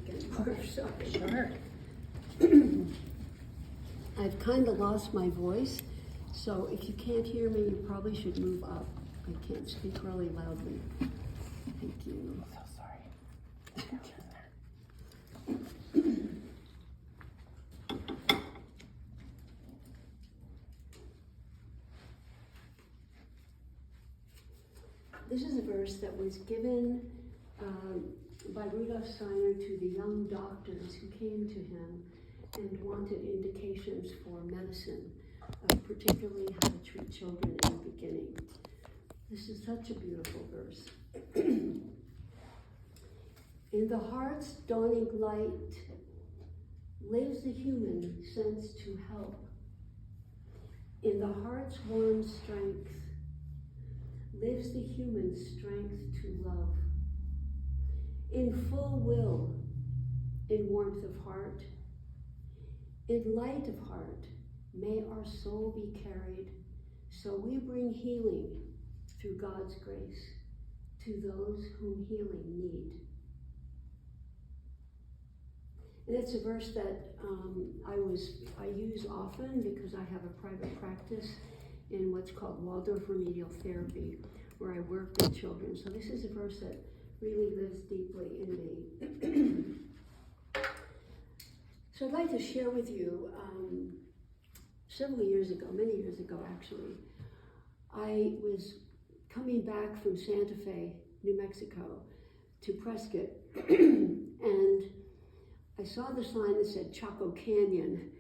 again. Sorry. Sure. I've kind of lost my voice, so if you can't hear me, you probably should move up. I can't speak really loudly. Thank you. So sorry. This is a verse that was given by Rudolf Steiner to the young doctors who came to him and wanted indications for medicine, particularly how to treat children in the beginning. This is such a beautiful verse. In the heart's dawning light lives the human sense to help. In the heart's warm strength lives the human strength to love. In full will, in warmth of heart, in light of heart, may our soul be carried, so we bring healing through God's grace to those whom healing need. And it's a verse that I use often because I have a private practice in what's called Waldorf remedial therapy, where I work with children. So this is a verse that really lives deeply in me. So I'd like to share with you, several years ago, many years ago actually, I was coming back from Santa Fe, New Mexico, to Prescott, and I saw the sign that said Chaco Canyon,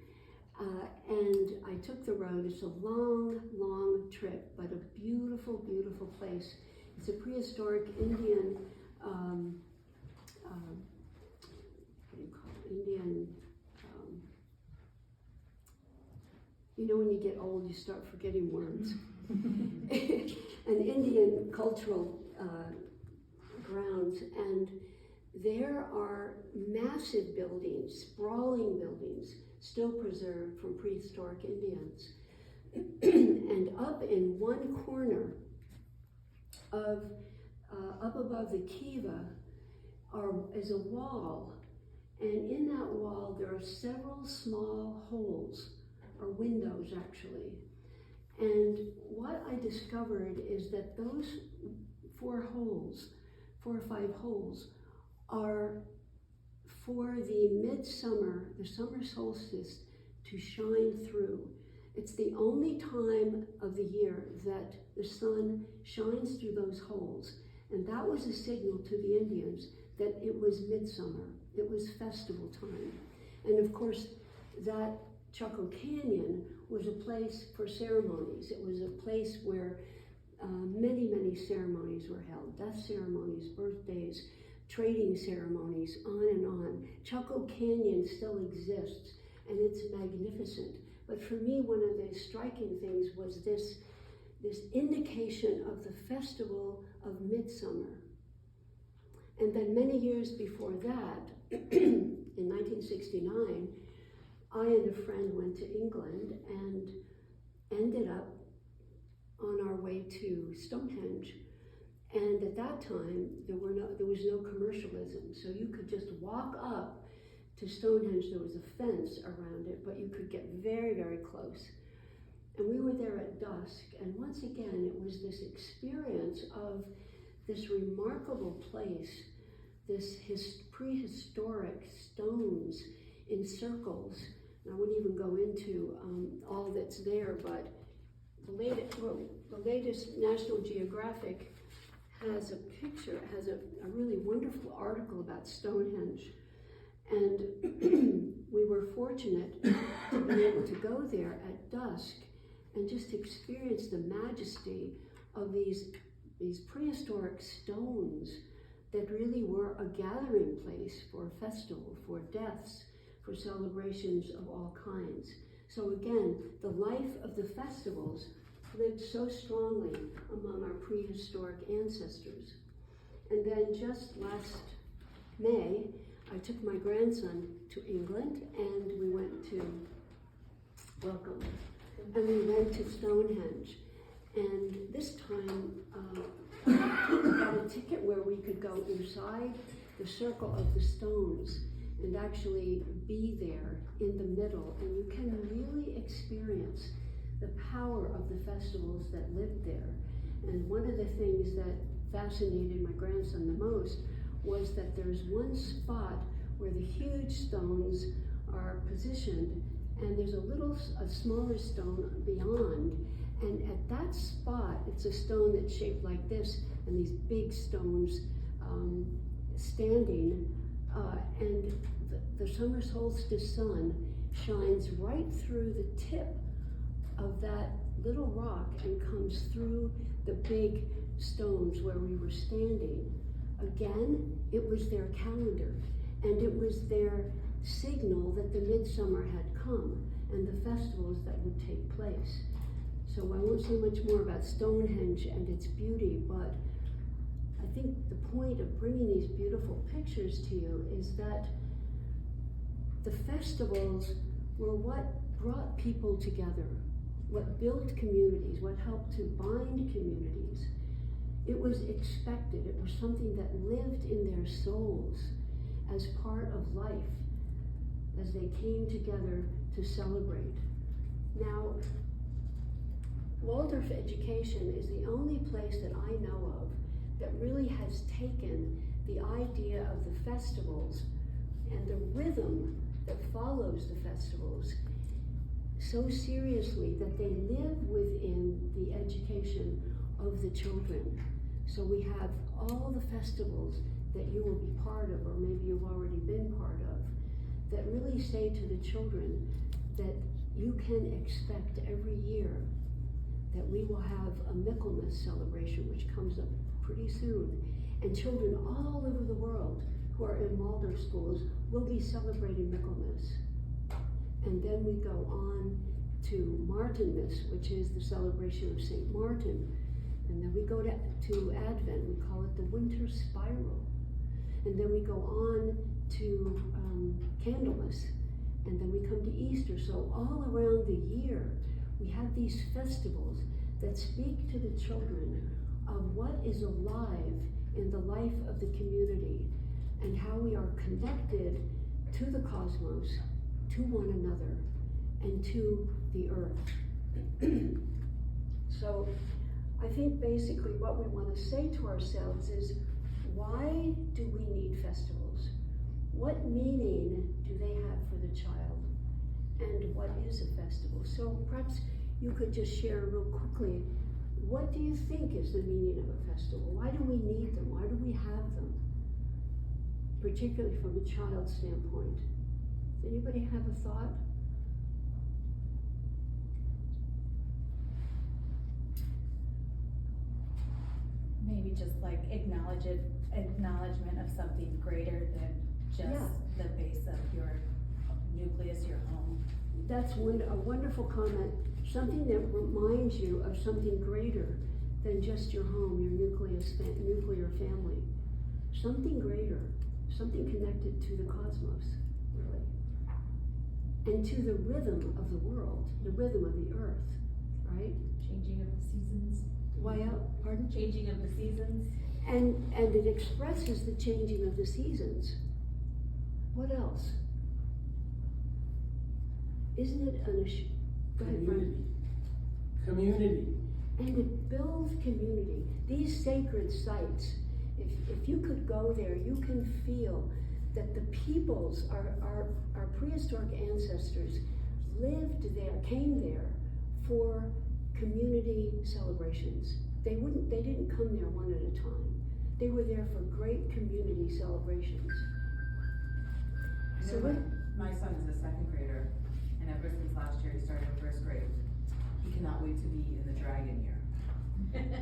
and I took the road. It's a long, long trip, but a beautiful, beautiful place. It's a prehistoric Indian, what do you call it? Indian, you know when you get old, you start forgetting words. An Indian cultural grounds, and there are massive buildings, sprawling buildings, still preserved from prehistoric Indians. And up in one corner of, up above the kiva is a wall, and in that wall there are several small holes, or windows actually. And what I discovered is that those 4 or 5 holes, are for the midsummer, the summer solstice, to shine through. It's the only time of the year that the sun shines through those holes. And that was a signal to the Indians that it was midsummer, it was festival time. And of course, that Chaco Canyon was a place for ceremonies. It was a place where many, many ceremonies were held, death ceremonies, birthdays, trading ceremonies, on and on. Chaco Canyon still exists, and it's magnificent. But for me, one of the striking things was this indication of the festival of midsummer. And then many years before that, in 1969, I and a friend went to England and ended up on our way to Stonehenge. And at that time, there was no commercialism, so you could just walk up to Stonehenge. There was a fence around it, but you could get very, very close. And we were there at dusk, and once again, it was this experience of this remarkable place, this prehistoric stones in circles. And I wouldn't even go into all that's there, but the latest National Geographic has a picture, has a really wonderful article about Stonehenge. And we were fortunate to be able to go there at dusk and just experience the majesty of these prehistoric stones that really were a gathering place for a festival, for deaths, for celebrations of all kinds. So again, the life of the festivals lived so strongly among our prehistoric ancestors. And then just last May, I took my grandson to England, and we went to Stonehenge. And this time, we got a ticket where we could go inside the circle of the stones and actually be there in the middle, and you can really experience the power of the festivals that lived there. And one of the things that fascinated my grandson the most was that there's one spot where the huge stones are positioned, and there's a smaller stone beyond, and at that spot, it's a stone that's shaped like this, and these big stones standing, and the summer solstice sun shines right through the tip of that little rock and comes through the big stones where we were standing. Again, it was their calendar, and it was their signal that the midsummer had come and the festivals that would take place. So I won't say much more about Stonehenge and its beauty, but I think the point of bringing these beautiful pictures to you is that the festivals were what brought people together, what built communities, what helped to bind communities. It was expected, it was something that lived in their souls as part of life as they came together to celebrate. Now, Waldorf education is the only place that I know of that really has taken the idea of the festivals and the rhythm that follows the festivals so seriously that they live within the education of the children. So we have all the festivals that you will be part of, or maybe you've already been part of, that really say to the children that you can expect every year that we will have a Michaelmas celebration, which comes up pretty soon. And children all over the world who are in Waldorf schools will be celebrating Michaelmas. And then we go on to Martinmas, which is the celebration of St. Martin. And then we go to Advent, we call it the winter spiral. And then we go on to Candlemas, and then we come to Easter. So all around the year, we have these festivals that speak to the children of what is alive in the life of the community and how we are connected to the cosmos, to one another, and to the earth. So I think basically what we want to say to ourselves is, why do we need festivals? What meaning do they have for the child? And what is a festival? So perhaps you could just share real quickly, what do you think is the meaning of a festival? Why do we need them? Why do we have them? Particularly from a child's standpoint. Does anybody have a thought? Maybe just like acknowledgement of something greater than just the base of your nucleus, your home. That's a wonderful comment. Something that reminds you of something greater than just your home, your nuclear family. Something greater, something connected to the cosmos, really. And to the rhythm of the world, the rhythm of the earth, right? Changing of the seasons. Pardon? Changing of the seasons. And it expresses the changing of the seasons. What else? Isn't it an issue? Go ahead, Brian. Community. And it builds community. These sacred sites, if you could go there, you can feel that the peoples, our prehistoric ancestors lived there, came there for community celebrations. They didn't come there one at a time. They were there for great community celebrations. So my son is a second grader, and ever since last year he started in first grade, he cannot wait to be in the dragon year.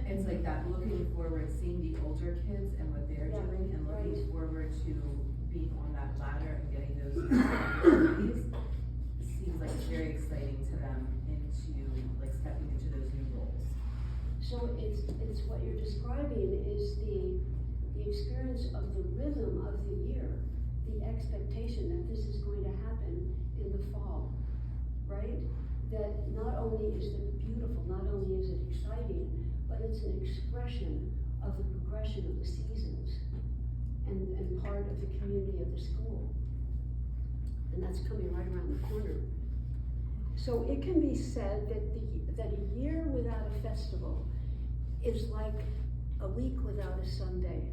It's like that, looking forward, seeing the older kids and what they're doing, and looking forward to being on that ladder and getting those opportunities. Seems like it's very exciting to them into like stepping into those new roles. So it's what you're describing is the experience of the rhythm of the year, the expectation that this is going to happen in the fall, right? That not only is it beautiful, not only is it exciting, but it's an expression of the progression of the seasons. And part part of the community of the school. And that's coming right around the corner. So it can be said that a year without a festival is like a week without a Sunday.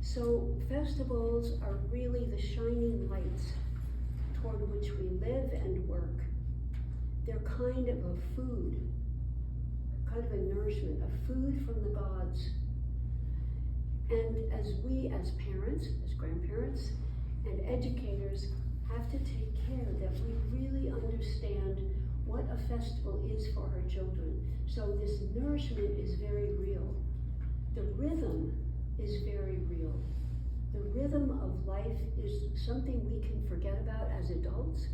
So festivals are really the shining lights toward which we live and work. They're kind of a food, kind of a nourishment, a food from the gods. And as we, as parents, as grandparents, and educators, have to take care that we really understand what a festival is for our children. So this nourishment is very real. The rhythm is very real. The rhythm of life is something we can forget about as adults,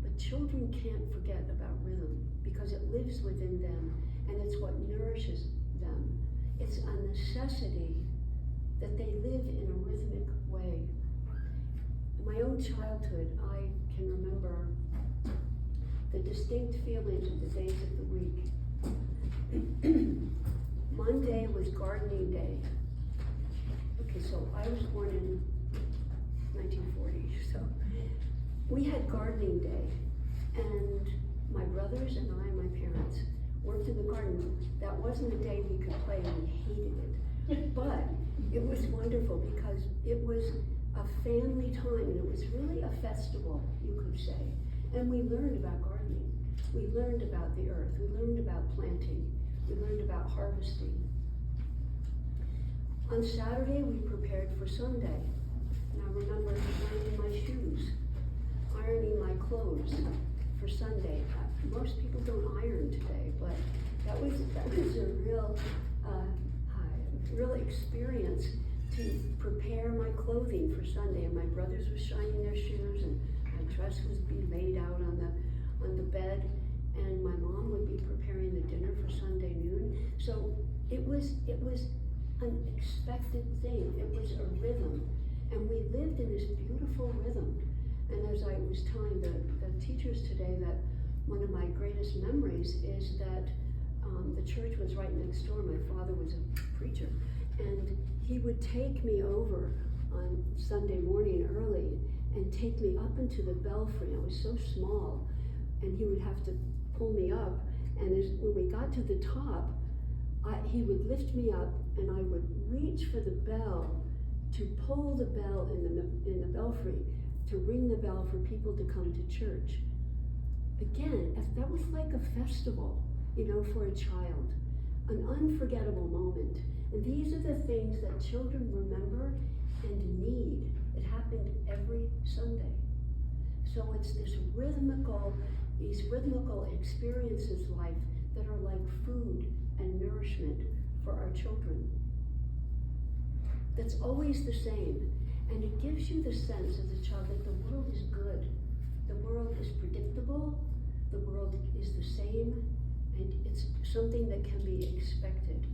but children can't forget about rhythm because it lives within them and it's what nourishes them. It's a necessity that they live in a rhythmic way. In my own childhood, I can remember the distinct feelings of the days of the week. Monday was gardening day. Okay, so I was born in 1940, so we had gardening day, and my brothers and I, my parents, worked in the garden. That wasn't a day we could play, and we hated it. But it was wonderful because it was a family time, and it was really a festival, you could say. And we learned about gardening. We learned about the earth. We learned about planting. We learned about harvesting. On Saturday, we prepared for Sunday. And I remember ironing my shoes, ironing my clothes for Sunday. Most people don't iron today, but that was a real experience to prepare my clothing for Sunday. And my brothers were shining their shoes, and my dress was being laid out on the bed, and my mom would be preparing the dinner for Sunday noon. So it was an expected thing. It was a rhythm, and we lived in this beautiful rhythm. And as I was telling the teachers today, that one of my greatest memories is that the church was right next door. My father was a preacher, and he would take me over on Sunday morning early and take me up into the belfry. I was so small, and he would have to pull me up, and when we got to the top, he would lift me up, and I would reach for the bell to pull the bell in the belfry, to ring the bell for people to come to church. Again, that was like a festival, for a child, an unforgettable moment. And these are the things that children remember and need. It happened every Sunday. So it's these rhythmical experiences life that are like food and nourishment for our children. That's always the same. And it gives you the sense as a child that the world is good. The world is predictable. The world is the same. And it's something that can be expected.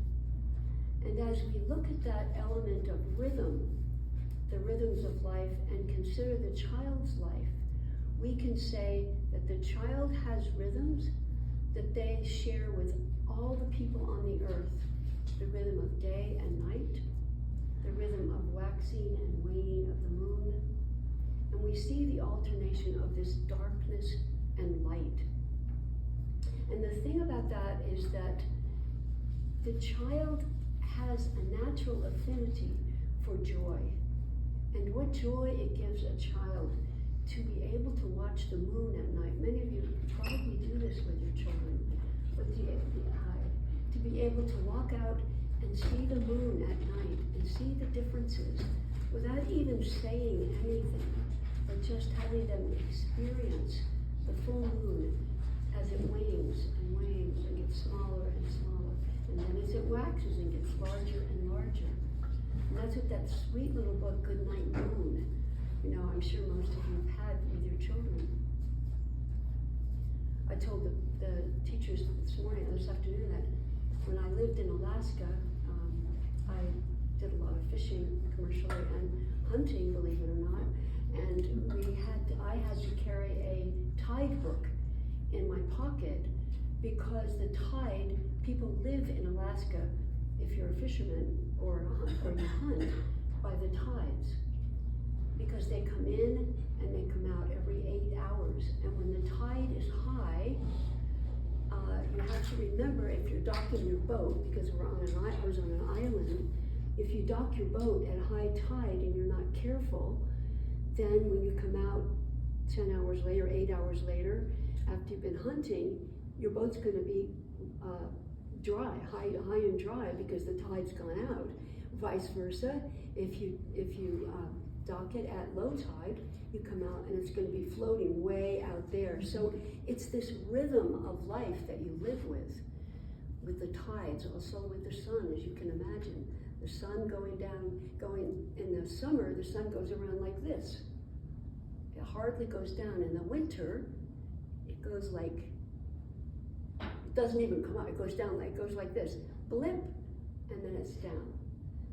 And as we look at that element of rhythm, the rhythms of life, and consider the child's life, we can say that the child has rhythms that they share with all the people on the earth. The rhythm of day and night, the rhythm of waxing and waning of the moon. And we see the alternation of this darkness and light. And the thing about that is that the child has a natural affinity for joy. And what joy it gives a child to be able to watch the moon at night. Many of you probably do this with your children, with the eye. To be able to walk out and see the moon at night and see the differences without even saying anything, but just having them experience the full moon as it wanes and gets smaller and smaller. And then as it waxes and gets larger and larger. And that's what that sweet little book, Good Night Moon, I'm sure most of you have had with your children. I told the teachers this afternoon, that when I lived in Alaska, I did a lot of fishing commercially and hunting, believe it or not. And I had to carry a tide book in my pocket because the tide, people live in Alaska, if you're a fisherman or you hunt by the tides, because they come in and they come out every 8 hours. And when the tide is high, you have to remember, if you're docking your boat, because I was on an island, if you dock your boat at high tide and you're not careful, then when you come out 10 hours later, 8 hours later, after you've been hunting, your boat's going to be dry, high and dry, because the tide's gone out. Vice versa, if you dock it at low tide, you come out and it's going to be floating way out there. So it's this rhythm of life that you live with the tides, also with the sun, as you can imagine. The sun going in the summer, the sun goes around like this. It hardly goes down. In the winter, it goes like, it doesn't even come up, it goes down, it goes like this, blip, and then it's down.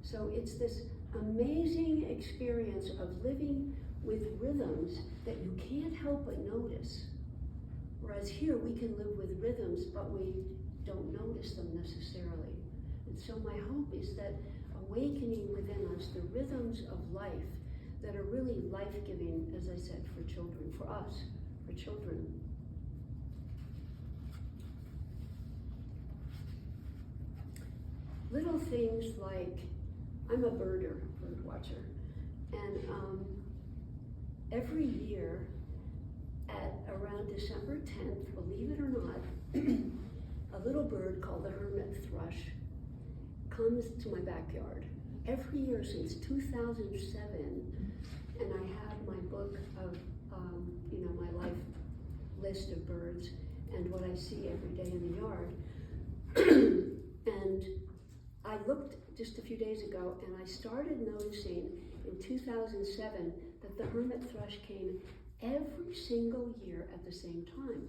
So it's this amazing experience of living with rhythms that you can't help but notice. Whereas here we can live with rhythms, but we don't notice them necessarily. And so my hope is that awakening within us the rhythms of life that are really life-giving, as I said, for children, for us, for children. Little things like, I'm a bird watcher, and every year at around December 10th, believe it or not, a little bird called the hermit thrush comes to my backyard. Every year since 2007, and I have my book of, my life list of birds and what I see every day in the yard. And I looked just a few days ago, and I started noticing in 2007 that the hermit thrush came every single year at the same time,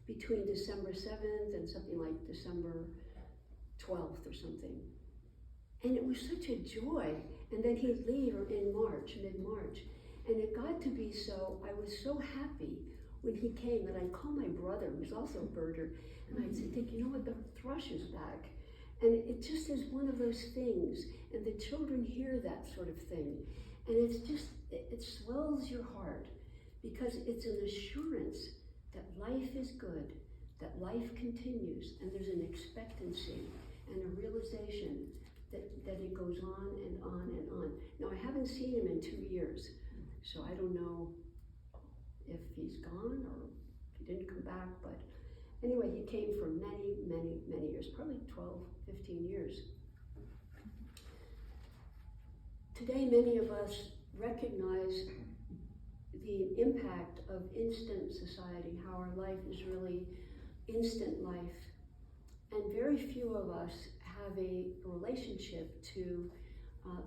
between December 7th and something like December 12th or something. And it was such a joy. And then he'd leave in March, mid-March. And it got to be so, I was so happy when he came that I'd call my brother, who was also a birder, and I'd say, you know what, the thrush is back. And it just is one of those things, and the children hear that sort of thing. And it's just, it swells your heart, because it's an assurance that life is good, that life continues, and there's an expectancy and a realization that it goes on and on and on. Now, I haven't seen him in 2 years, so I don't know if he's gone or if he didn't come back, but anyway, he came for many, many, many years, probably 12, 15 years. Today, many of us recognize the impact of instant society, how our life is really instant life. And very few of us have a relationship to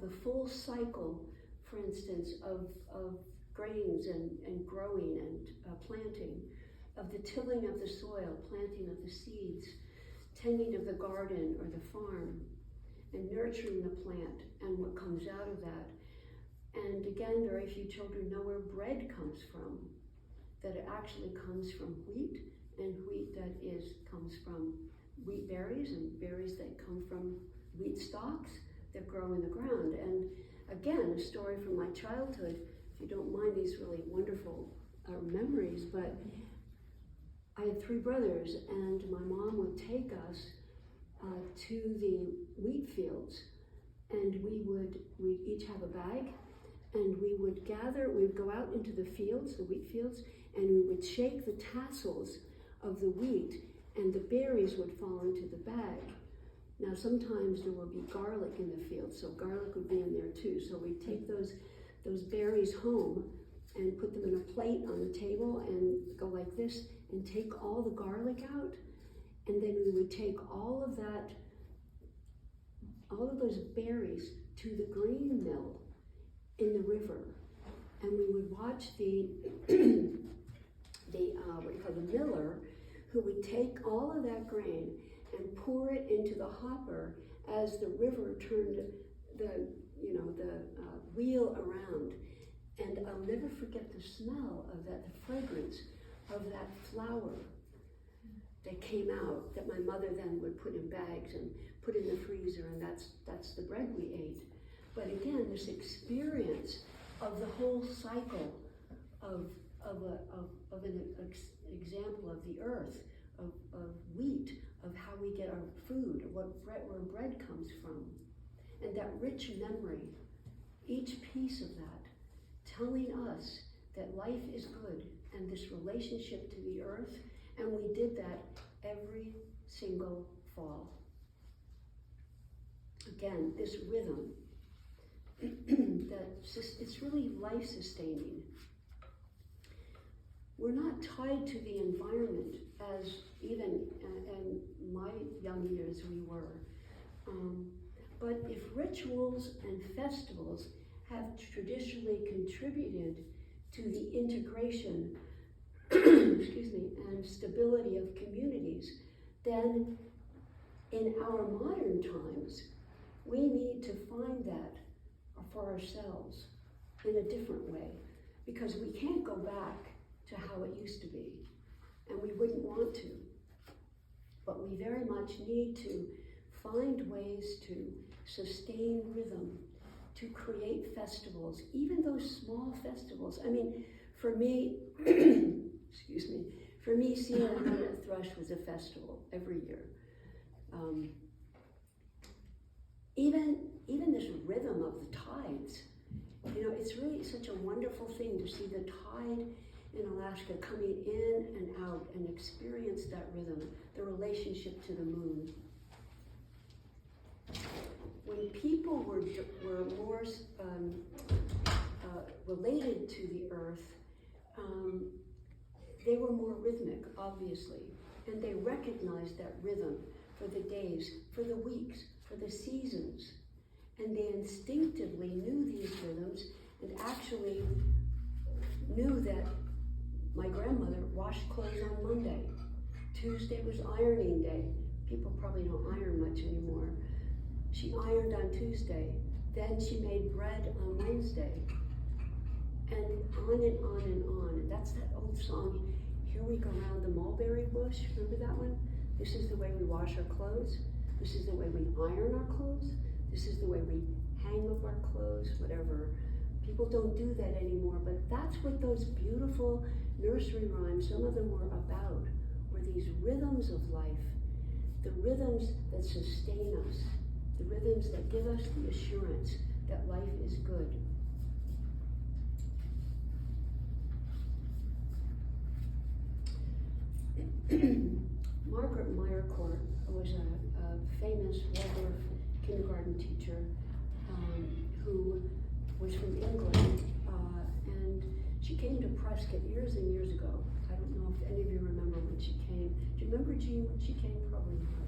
the full cycle, for instance, of grains and growing and planting, of the tilling of the soil, planting of the seeds, tending of the garden or the farm, and nurturing the plant and what comes out of that. And again, very few children know where bread comes from, that it actually comes from wheat, and wheat that comes from wheat berries, and berries that come from wheat stalks that grow in the ground. And again, a story from my childhood, if you don't mind these really wonderful memories, but I had 3 brothers, and my mom would take us to the wheat fields, and we'd each have a bag, and we would go out into the fields, the wheat fields, and we would shake the tassels of the wheat, and the berries would fall into the bag. Now, sometimes there would be garlic in the field, so garlic would be in there too. So we'd take those berries home and put them in a plate on the table and go like this and take all the garlic out. And then we would take all of those berries to the grain mill in the river. And we would watch the miller, who would take all of that grain and pour it into the hopper as the river turned the wheel around. And I'll never forget the smell of that, the fragrance of that flour that came out, that my mother then would put in bags and put in the freezer, and that's the bread we ate. But again, this experience of the whole cycle of an example of the earth, of wheat, of how we get our food, where bread comes from, and that rich memory, each piece of that, telling us that life is good and this relationship to the earth, and we did that every single fall. Again, this rhythm, that it's really life-sustaining. We're not tied to the environment as even in my young years we were. But if rituals and festivals have traditionally contributed to the integration excuse me, and stability of communities, then in our modern times, we need to find that for ourselves in a different way, because we can't go back to how it used to be, and we wouldn't want to. But we very much need to find ways to sustain rhythm, to create festivals, even those small festivals. I mean, for me, excuse me, for me, seeing a minute thrush was a festival every year. Even this rhythm of the tides, you know, it's really such a wonderful thing to see the tide in Alaska coming in and out and experience that rhythm, the relationship to the moon. When people were more related to the earth, they were more rhythmic, obviously, and they recognized that rhythm for the days, for the weeks, for the seasons, and they instinctively knew these rhythms and actually knew that my grandmother washed clothes on Monday. Tuesday was ironing day. People probably don't iron much anymore. She ironed on Tuesday. Then she made bread on Wednesday. And on and on and on. And that's that old song, Here We Go Round the Mulberry Bush. Remember that one? This is the way we wash our clothes. This is the way we iron our clothes. This is the way we hang up our clothes, whatever. People don't do that anymore, but that's what those beautiful nursery rhymes, some of them were about, were these rhythms of life, the rhythms that sustain us, the rhythms that give us the assurance that life is good. Margaret Meyercourt was a famous Waldorf kindergarten teacher who was from England, and she came to Prescott years and years ago. I don't know if any of you remember when she came. Do you remember, Jean, when she came? Probably not.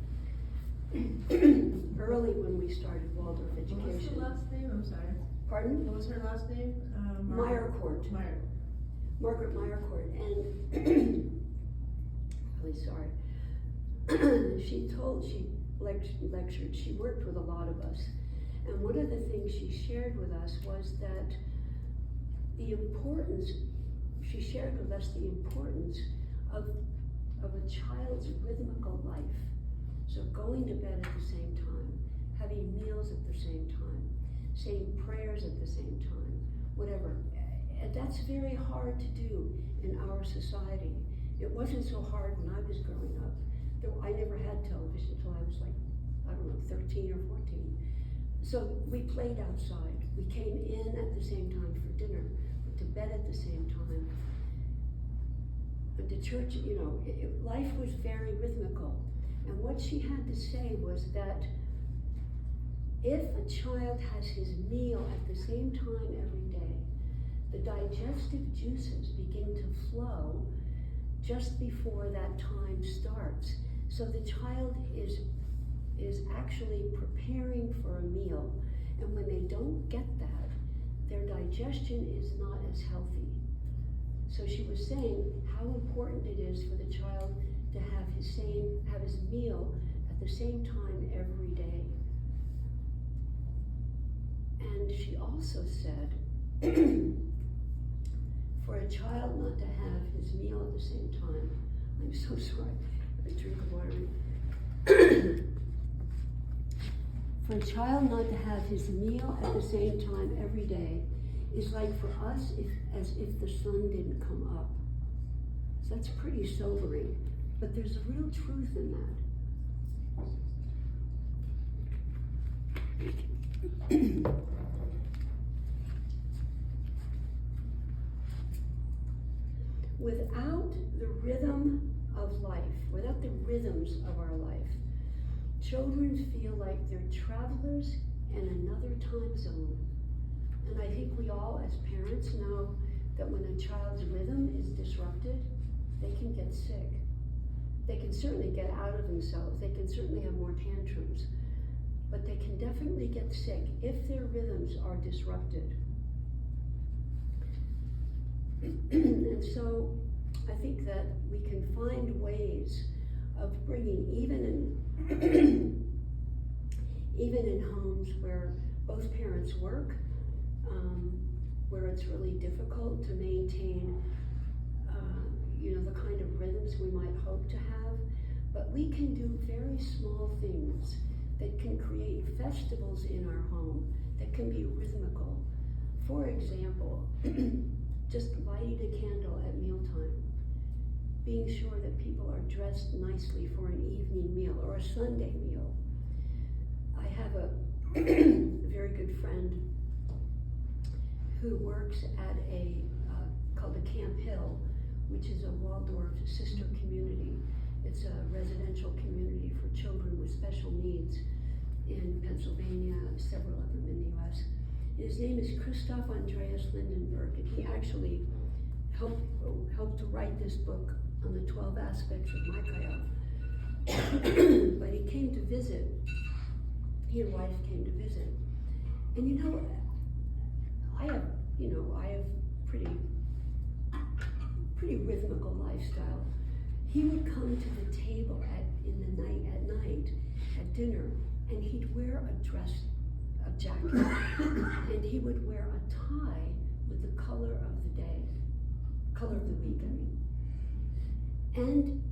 Early when we started Waldorf education. What was her last name? I'm sorry. Pardon? What was her last name? Meyercourt. Margaret Meyercourt. And really sorry. she lectured, she worked with a lot of us. And one of the things she shared with us was that she shared with us the importance of a child's rhythmical life. So going to bed at the same time, having meals at the same time, saying prayers at the same time, whatever. And that's very hard to do in our society. It wasn't so hard when I was growing up. I never had television until I was like, I don't know, 13 or 14. So we played outside. We came in at the same time for dinner, went to bed at the same time. But the church, you know, life was very rhythmical. And what she had to say was that if a child has his meal at the same time every day, the digestive juices begin to flow just before that time starts. So the child is actually preparing for a meal, and when they don't get that, their digestion is not as healthy. So she was saying how important it is for the child to have his meal at the same time every day. And she also said for a child not to have his meal at the same time, I'm so sorry, I have a drink of water. For a child not to have his meal at the same time every day is like for us as if the sun didn't come up. So that's pretty sobering, but there's a real truth in that. Without the rhythm of life, without the rhythms of our life, children feel like they're travelers in another time zone. And I think we all as parents know that when a child's rhythm is disrupted, they can get sick. They can certainly get out of themselves. They can certainly have more tantrums. But they can definitely get sick if their rhythms are disrupted. And so I think that we can find ways of bringing, even in homes where both parents work, where it's really difficult to maintain the kind of rhythms we might hope to have, but we can do very small things that can create festivals in our home that can be rhythmical. For example, just lighting a candle at mealtime, being sure that people are dressed nicely for an evening meal or a Sunday meal. I have a very good friend who works at called a Camp Hill, which is a Waldorf sister community. It's a residential community for children with special needs in Pennsylvania, several of them in the US. His name is Christoph Andreas Lindenberg, and he actually helped to write this book on the 12 aspects of Michael. But he came to visit, he and wife came to visit. And I have pretty rhythmical lifestyle. He would come to the table at night at dinner, and he'd wear a jacket, and he would wear a tie with the color of the week, I mean. And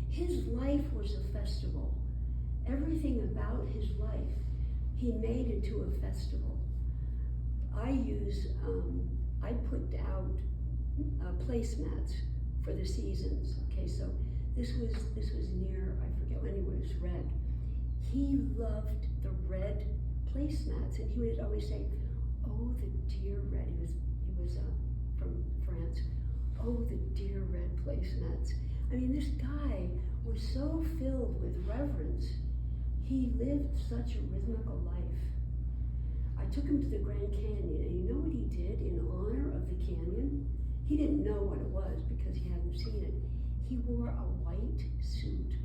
his life was a festival. Everything about his life, he made into a festival. I put out placemats for the seasons. Okay, so this was near, I forget when it was red. He loved the red placemats, and he would always say, "Oh, the dear red." He was from France. "Oh, the dear red placemats." I mean, this guy was so filled with reverence. He lived such a rhythmical life. I took him to the Grand Canyon, and you know what he did in honor of the canyon? He didn't know what it was because he hadn't seen it. He wore a white suit.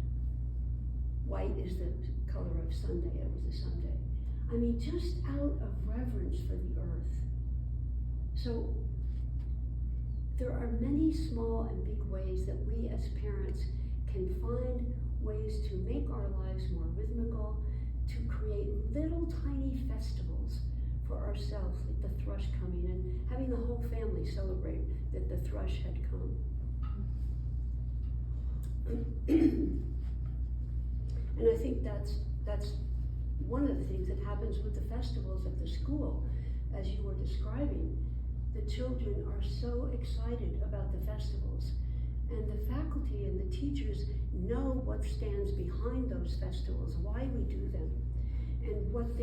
White is the color of Sunday. It was a Sunday. I mean, just out of reverence for the earth. So there are many small and big ways that we as parents can find ways to make our lives more rhythmical, to create little tiny festivals for ourselves, like the thrush coming and having the whole family celebrate that the thrush had come. And I think that's one of the things that happens with the festivals at the school, as you were describing. The children are so excited about the festivals, and the faculty and the teachers know what stands behind those festivals, why we do them, and what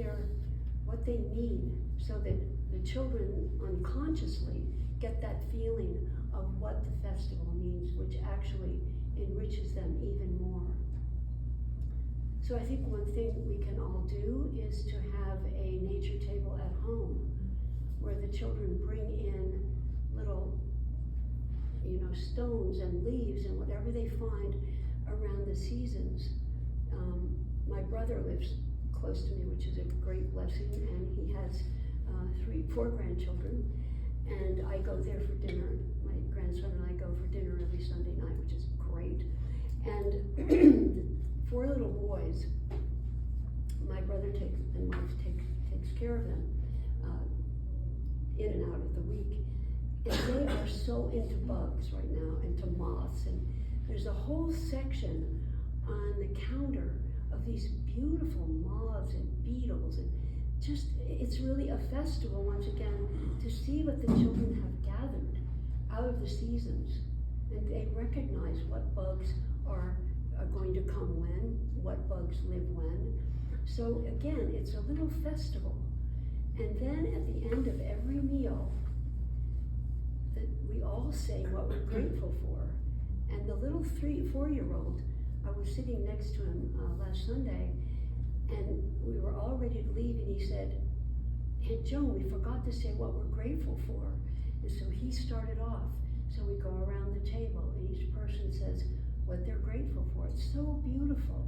they mean, so that the children unconsciously get that feeling of what the festival means, which actually enriches them even more. So I think one thing we can all do is to have a nature table at home where the children bring in little, stones and leaves and whatever they find around the seasons. My brother lives close to me, which is a great blessing, and he has 4 grandchildren, and I go there for dinner. My grandson and I go for dinner every Sunday night, which is great. And 4 little boys, my brother and wife takes care of them in and out of the week. And they are so into bugs right now, into moths, and there's a whole section on the counter of these beautiful moths and beetles, and just, it's really a festival once again to see what the children have gathered out of the seasons. And they recognize what bugs are going to come when, what bugs live when. So again, it's a little festival. And then at the end of every meal, that we all say what we're grateful for. And the little 4-year-old, I was sitting next to him last Sunday, and we were all ready to leave, and he said, "Aunt Joan, we forgot to say what we're grateful for." And so he started off. So we go around the table, and each person says what they're grateful for. It's so beautiful.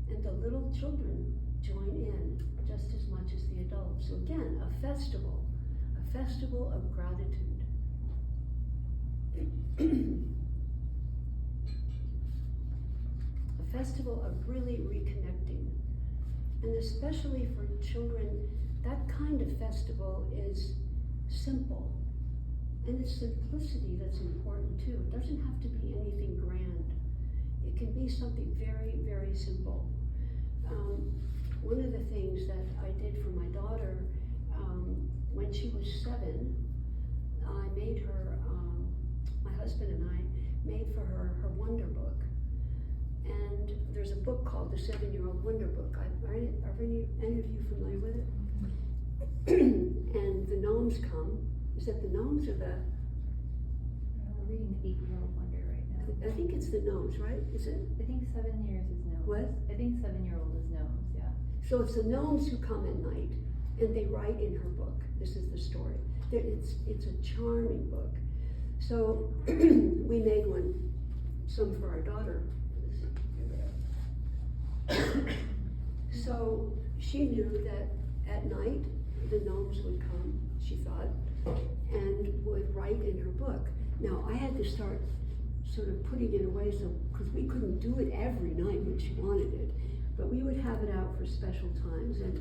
And the little children join in just as much as the adults. So again, a festival of gratitude. A festival of really reconnecting. And especially for children, that kind of festival is simple. And it's simplicity that's important too. It doesn't have to be anything grand. It can be something very, very simple. One of the things that I did for my daughter, when she was 7, I made her, my husband and I made for her Wonder Book. And there's a book called The 7-Year-Old Wonder Book. Are any of you familiar with it? And the gnomes come. Is that the gnomes or the? We're reading the 8-Year-Old Wonder right now. I think it's the gnomes, right? Is it? I think 7 years is gnomes. What? I think 7-year-old is gnomes, yeah. So it's the gnomes who come at night, and they write in her book. This is the story. It's a charming book. So we made some for our daughter. So she knew that at night the gnomes would come, she thought, and would write in her book. Now I had to start sort of putting it away, so because we couldn't do it every night when she wanted it, but we would have it out for special times. And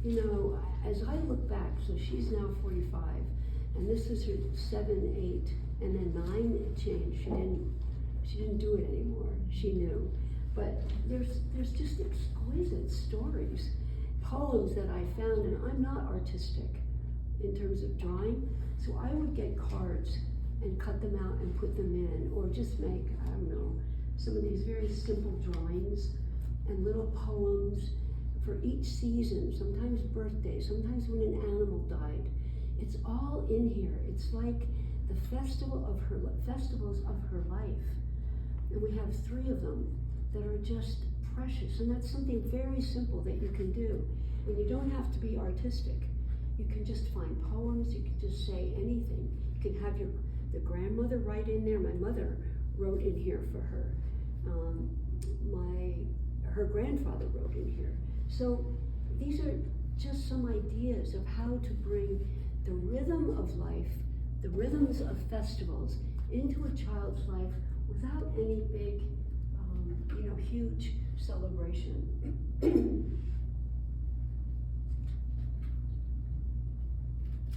you know, as I look back, so she's now 45, and this is her 7, 8, and then 9 it changed. She didn't do it anymore. She knew. But there's just exquisite stories, poems that I found, and I'm not artistic in terms of drawing, so I would get cards and cut them out and put them in, or just make, I don't know, some of these very simple drawings and little poems for each season, sometimes birthday, sometimes when an animal died. It's all in here. It's like the festivals of her life. And we have 3 of them that are just precious, and that's something very simple that you can do. And you don't have to be artistic. You can just find poems, you can just say anything. You can have the grandmother write in there. My mother wrote in here for her. Her grandfather wrote in here. So these are just some ideas of how to bring the rhythm of life, the rhythms of festivals into a child's life without any big, huge celebration. And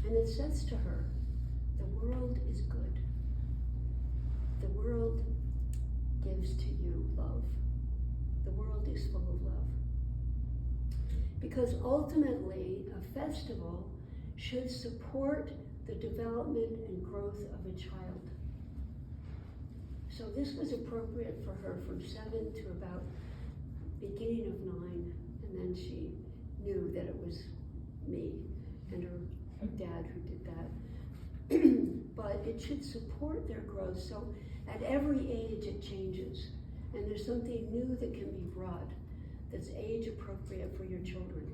it says to her, the world is good. The world gives to you love. The world is full of love. Because ultimately, a festival should support the development and growth of a child. So this was appropriate for her from 7 to about beginning of 9, and then she knew that it was me and her dad who did that. But it should support their growth. So at every age it changes, and there's something new that can be brought that's age appropriate for your children.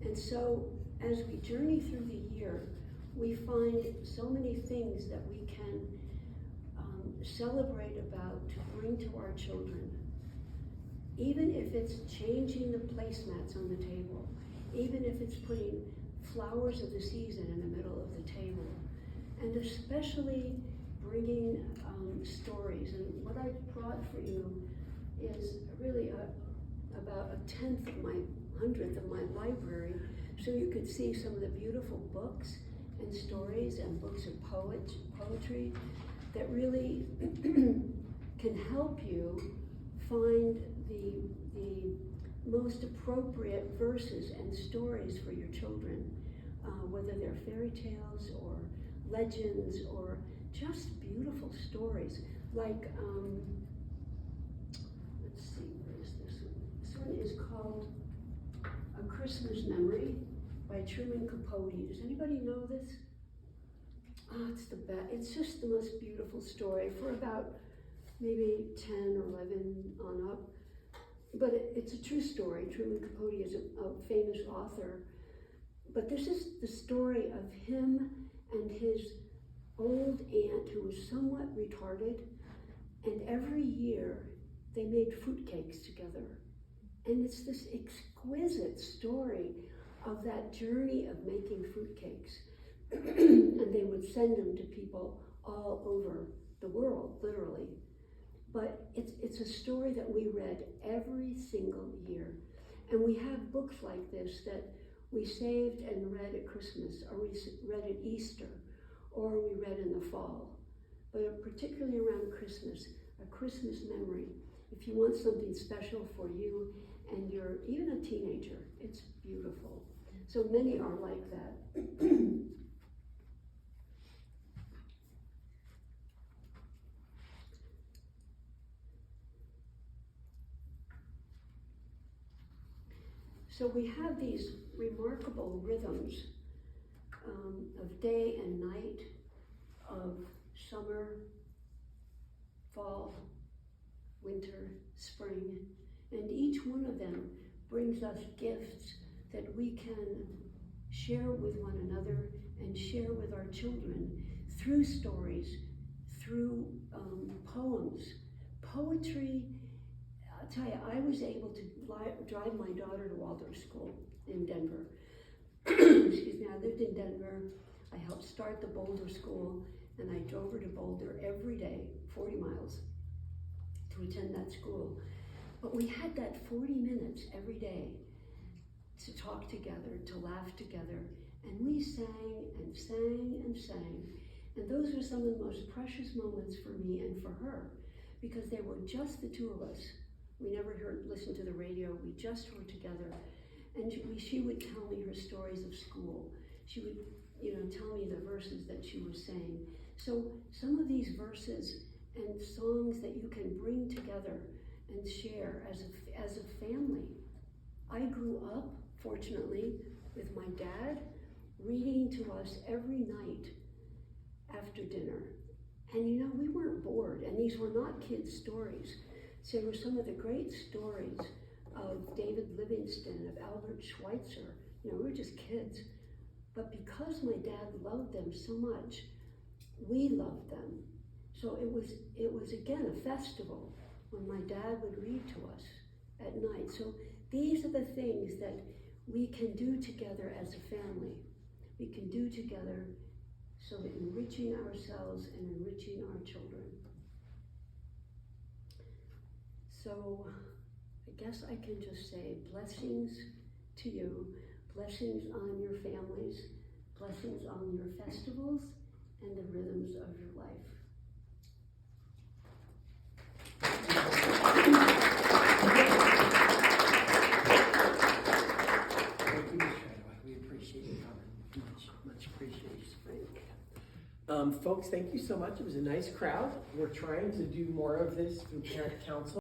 And so as we journey through the year, we find so many things that we can celebrate about to bring to our children. Even if it's changing the placemats on the table, even if it's putting flowers of the season in the middle of the table, and especially bringing stories. And what I brought for you is really about 1/10 of my library, so you could see some of the beautiful books and stories and books of poetry that really can help you find the most appropriate verses and stories for your children, whether they're fairy tales or legends or just beautiful stories. Like, let's see, where is this one? This one is called A Christmas Memory by Truman Capote. Does anybody know this? Oh, it's the best. It's just the most beautiful story for about maybe 10 or 11 on up. But it's a true story. Truman Capote is a famous author. But this is the story of him and his old aunt who was somewhat retarded. And every year they made fruitcakes together. And it's this exquisite story of that journey of making fruitcakes. And they would send them to people all over the world, literally. But it's a story that we read every single year. And we have books like this that we saved and read at Christmas, or we read at Easter, or we read in the fall. But particularly around Christmas, a Christmas memory. If you want something special for you and you're even a teenager, it's beautiful. So many are like that. So we have these remarkable rhythms of day and night, of summer, fall, winter, spring, and each one of them brings us gifts that we can share with one another and share with our children through stories, through poems. Poetry, I'll tell you, I was able to drive my daughter to Waldorf School in Denver. Excuse me, I lived in Denver. I helped start the Boulder School, and I drove her to Boulder every day, 40 miles, to attend that school. But we had that 40 minutes every day to talk together, to laugh together, and we sang and sang and sang. And those were some of the most precious moments for me and for her, because they were just the two of us. We never listened to the radio, we just were together. And she would tell me her stories of school. She would, tell me the verses that she was saying. So some of these verses and songs that you can bring together and share as a family. I grew up, fortunately, with my dad reading to us every night after dinner. And we weren't bored, and these were not kids' stories. So they were some of the great stories of David Livingston, of Albert Schweitzer. We were just kids. But because my dad loved them so much, we loved them. So it was again a festival when my dad would read to us at night. So these are the things that we can do together as a family. We can do together so that enriching ourselves and enriching our children. So I guess I can just say blessings to you, blessings on your families, blessings on your festivals and the rhythms of your life. Thank you, Ms. Treadaway. We appreciate your comment. Much appreciated. Folks, thank you so much. It was a nice crowd. We're trying to do more of this through Parent Council.